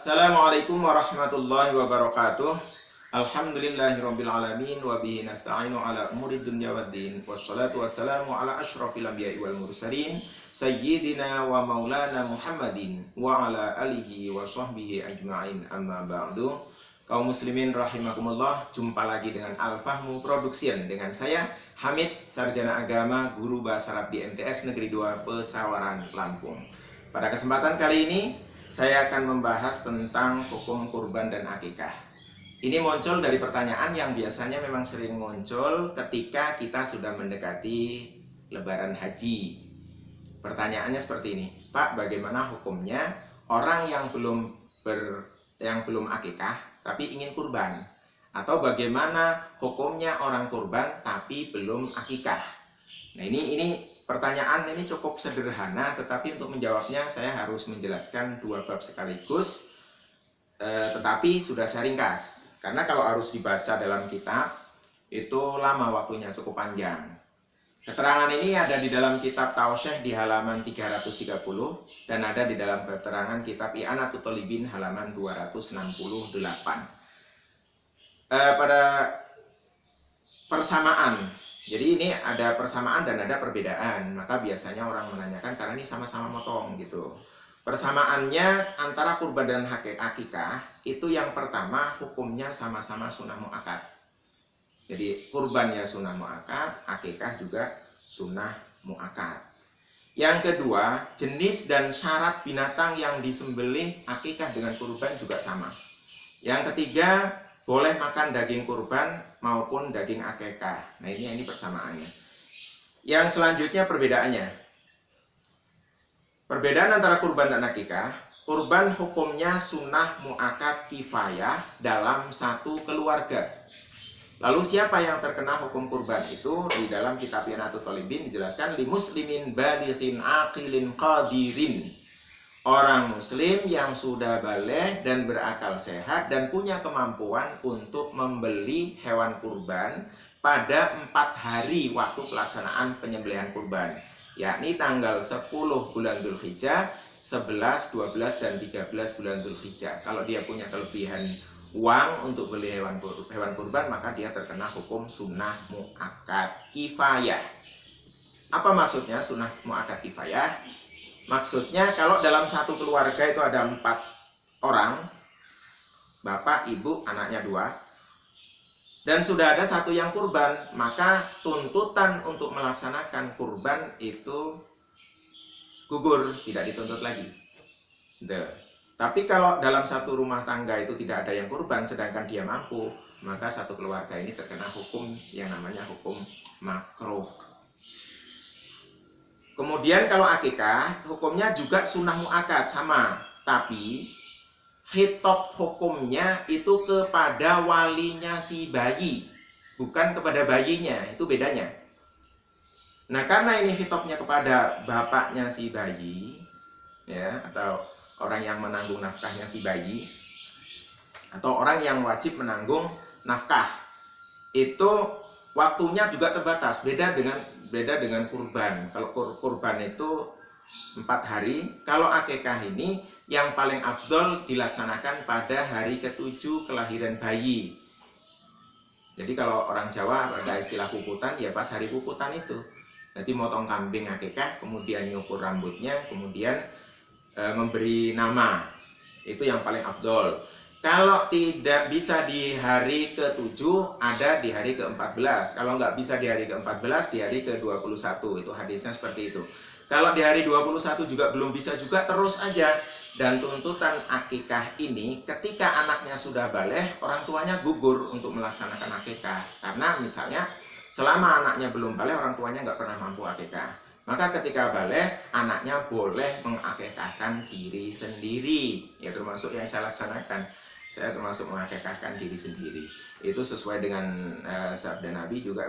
Assalamualaikum warahmatullahi wabarakatuh. Alhamdulillahirabbil alamin wa bihi nasta'inu ala umuri dunya waddin. Wassalatu wassalamu ala asyrafil anbiya'i wal mursalin sayyidina wa maulana Muhammadin wa ala alihi wa sahbihi ajma'in. Amma ba'du. Kaum muslimin rahimakumullah, jumpa lagi dengan Al-Fahmu Production dengan saya Hamid, sarjana agama, guru bahasa Arab di MTS Negeri 2 Pesawaran, Lampung. Pada kesempatan kali ini saya akan membahas tentang hukum kurban dan akikah. Ini muncul dari pertanyaan yang biasanya memang sering muncul ketika kita sudah mendekati Lebaran Haji. Pertanyaannya seperti ini, Pak, bagaimana hukumnya orang yang belum akikah tapi ingin kurban? Atau bagaimana hukumnya orang kurban tapi belum akikah? Nah, ini pertanyaan ini cukup sederhana, tetapi untuk menjawabnya saya harus menjelaskan dua bab sekaligus, tetapi sudah saya ringkas. Karena kalau harus dibaca dalam kitab, itu lama waktunya, cukup panjang. Keterangan ini ada di dalam kitab Tausyeh di halaman 330, dan ada di dalam keterangan kitab I'anatul Thalibin halaman 268. Pada persamaan, jadi ini ada persamaan dan ada perbedaan. Maka biasanya orang menanyakan karena ini sama-sama motong gitu. Persamaannya antara kurban dan akikah itu yang pertama hukumnya sama-sama sunnah muakkad. Jadi kurban ya sunnah muakkad, akikah juga sunnah muakkad. Yang kedua, jenis dan syarat binatang yang disembelih akikah dengan kurban juga sama. Yang ketiga, boleh makan daging kurban maupun daging akikah. Nah, ini persamaannya. Yang selanjutnya perbedaannya. Perbedaan antara kurban dan akikah. Kurban hukumnya sunnah muakkad kifayah dalam satu keluarga. Lalu siapa yang terkena hukum kurban itu? Di dalam kitab I'anatul Thalibin dijelaskan li muslimin balighin aqilin qadirin. Orang muslim yang sudah baligh dan berakal sehat dan punya kemampuan untuk membeli hewan kurban pada 4 hari waktu pelaksanaan penyembelihan kurban, yakni tanggal 10 bulan Dzulhijjah, 11, 12, dan 13 bulan Dzulhijjah. Kalau dia punya kelebihan uang untuk beli hewan kurban, maka dia terkena hukum sunnah muakkad kifayah. Apa maksudnya sunnah muakkad kifayah? Maksudnya kalau dalam satu keluarga itu ada 4 orang, bapak, ibu, anaknya 2, dan sudah ada satu yang kurban, maka tuntutan untuk melaksanakan kurban itu gugur, tidak dituntut lagi. Tapi kalau dalam satu rumah tangga itu tidak ada yang kurban, sedangkan dia mampu, maka satu keluarga ini terkena hukum yang namanya hukum makruh. Kemudian kalau akikah, hukumnya juga sunnah muakkad, sama. Tapi khitab hukumnya itu kepada walinya si bayi, bukan kepada bayinya, itu bedanya. Nah, karena ini khitabnya kepada bapaknya si bayi, ya, atau orang yang menanggung nafkahnya si bayi, atau orang yang wajib menanggung nafkah, itu waktunya juga terbatas, beda dengan kurban. Kalau kurban itu 4 hari, kalau akikah ini yang paling afdol dilaksanakan pada hari ke-7 kelahiran bayi. Jadi kalau orang Jawa ada istilah puputan, ya pas hari puputan itu. Nanti motong kambing akikah, kemudian nyukur rambutnya, kemudian memberi nama. Itu yang paling afdol. Kalau tidak bisa di hari ke-7, ada di hari ke-14. Kalau nggak bisa di hari ke-14, di hari ke-21. Itu hadisnya seperti itu. Kalau di hari 21 juga belum bisa juga, terus aja. Dan tuntutan akikah ini, ketika anaknya sudah baligh, orang tuanya gugur untuk melaksanakan akikah. Karena misalnya, selama anaknya belum baligh, orang tuanya nggak pernah mampu akikah. Maka ketika baligh, anaknya boleh mengakikahkan diri sendiri. Ya, termasuk yang saya laksanakan. Saya termasuk mengakikahkan diri sendiri. Itu sesuai dengan sabda Nabi juga,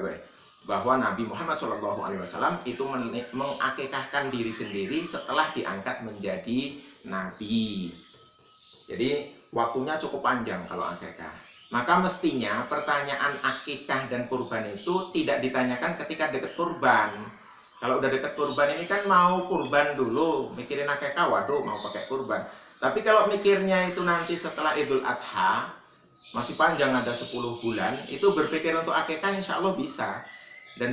bahwa Nabi Muhammad SAW itu mengakikahkan diri sendiri setelah diangkat menjadi Nabi. Jadi waktunya cukup panjang kalau akikah. Maka mestinya pertanyaan akikah dan kurban itu tidak ditanyakan ketika dekat kurban. Kalau udah dekat kurban ini kan mau kurban dulu, mikirin akikah, waduh mau pakai kurban. Tapi kalau mikirnya itu nanti setelah Idul Adha, masih panjang ada 10 bulan, itu berpikir untuk akikah insya Allah bisa. Dan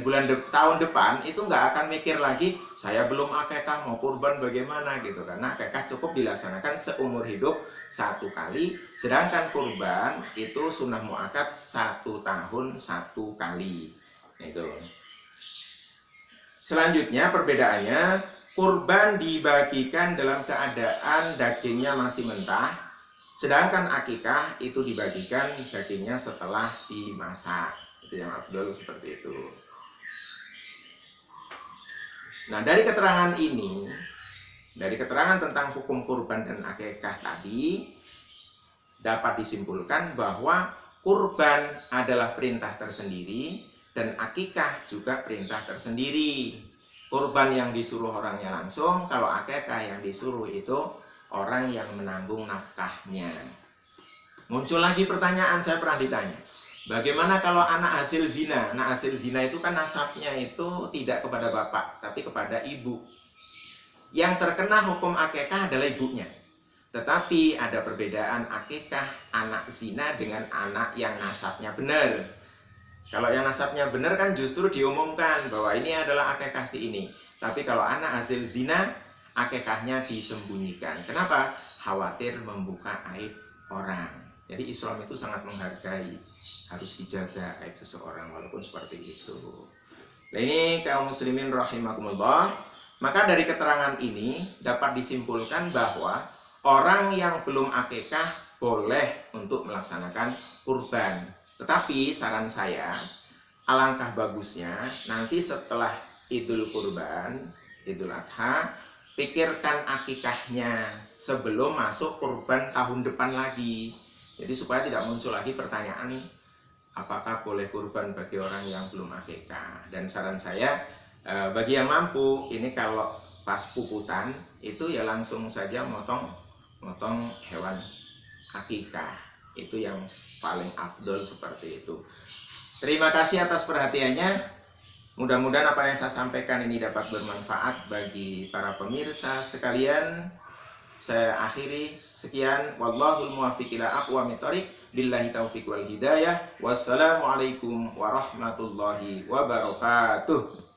tahun depan itu nggak akan mikir lagi, saya belum akikah mau kurban bagaimana gitu. Karena akikah cukup dilaksanakan seumur hidup 1 kali, sedangkan kurban itu sunnah muakkad 1 tahun 1 kali. Itu. Selanjutnya perbedaannya, kurban dibagikan dalam keadaan dagingnya masih mentah, sedangkan akikah itu dibagikan dagingnya setelah dimasak. Itu yang afdal seperti itu. Nah, dari keterangan ini, dari keterangan tentang hukum kurban dan akikah tadi, dapat disimpulkan bahwa kurban adalah perintah tersendiri dan akikah juga perintah tersendiri. Kurban yang disuruh orangnya langsung, kalau akikah yang disuruh itu orang yang menanggung nafkahnya. Muncul lagi pertanyaan, saya pernah ditanya, bagaimana kalau anak hasil zina? Anak hasil zina itu kan nasabnya itu tidak kepada bapak, tapi kepada ibu. Yang terkena hukum akikah adalah ibunya. Tetapi ada perbedaan akikah anak zina dengan anak yang nasabnya benar. Kalau yang nasabnya benar kan justru diumumkan bahwa ini adalah akikah si ini. Tapi kalau anak hasil zina, akikahnya disembunyikan. Kenapa? Khawatir membuka aib orang. Jadi Islam itu sangat menghargai, harus dijaga aib seseorang walaupun seperti itu. Nah, ini kaum muslimin rahimakumullah. Maka dari keterangan ini dapat disimpulkan bahwa orang yang belum akikah boleh untuk melaksanakan kurban. Tetapi saran saya, alangkah bagusnya nanti setelah Idul Kurban, Idul Adha, pikirkan akikahnya sebelum masuk kurban tahun depan lagi. Jadi supaya tidak muncul lagi pertanyaan apakah boleh kurban bagi orang yang belum akikah. Dan saran saya, bagi yang mampu, ini kalau pas puputan itu ya langsung saja motong hewan akikah. Itu yang paling afdol seperti itu. Terima kasih atas perhatiannya. Mudah-mudahan apa yang saya sampaikan ini dapat bermanfaat bagi para pemirsa sekalian. Saya akhiri sekian, wallahul muwaffiq ila aqwamit thoriq, billahi taufiq wal hidayah. Wassalamualaikum warahmatullahi wabarakatuh.